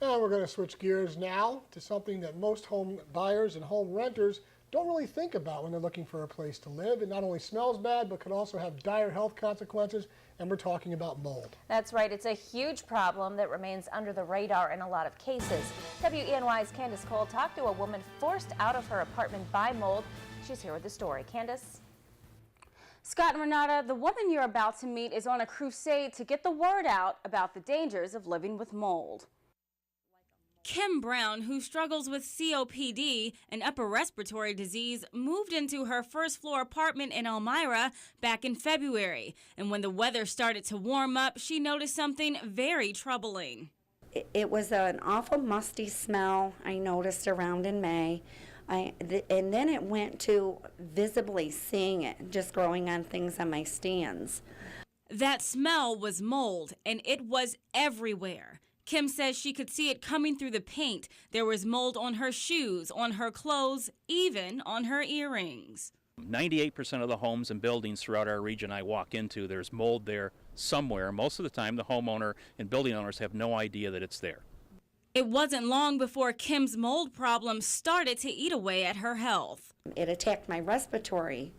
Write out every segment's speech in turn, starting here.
And we're going to switch gears now to something that most home buyers and home renters don't really think about when they're looking for a place to live. It not only smells bad, but can also have dire health consequences, and we're talking about mold. That's right. It's a huge problem that remains under the radar in a lot of cases. WENY's Candice Cole talked to a woman forced out of her apartment by mold. She's here with the story. Candice? Scott and Renata, the woman you're about to meet is on a crusade to get the word out about the dangers of living with mold. Kim Brown, who struggles with COPD, an upper respiratory disease, moved into her first-floor apartment in Elmira back in February. And when the weather started to warm up, she noticed something very troubling. It was an awful musty smell I noticed around in May. And then it went to visibly seeing it just growing on things on my stands. That smell was mold, and it was everywhere. Kim says she could see it coming through the paint. There was mold on her shoes, on her clothes, even on her earrings. 98% of the homes and buildings throughout our region I walk into, there's mold there somewhere. Most of the time, the homeowner and building owners have no idea that it's there. It wasn't long before Kim's mold problem started to eat away at her health. It attacked my respiratory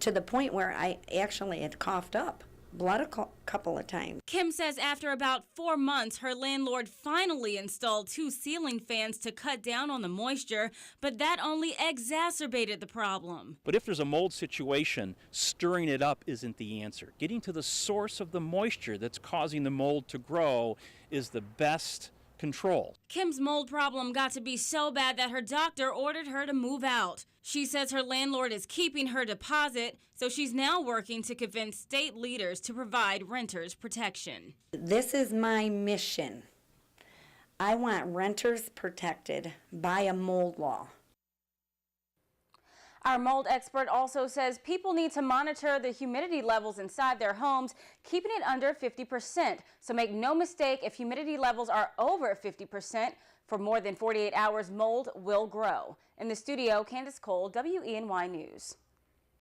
to the point where I actually had coughed up blood a couple of times. Kim says after about 4 months, her landlord finally installed 2 ceiling fans to cut down on the moisture, but that only exacerbated the problem. But if there's a mold situation, stirring it up isn't the answer. Getting to the source of the moisture that's causing the mold to grow is the best control. Kim's mold problem got to be so bad that her doctor ordered her to move out. She says her landlord is keeping her deposit, so she's now working to convince state leaders to provide renters protection. This is my mission. I want renters protected by a mold law. Our mold expert also says people need to monitor the humidity levels inside their homes, keeping it under 50%. So make no mistake, if humidity levels are over 50%, for more than 48 hours, mold will grow. In the studio, Candice Cole, WENY News.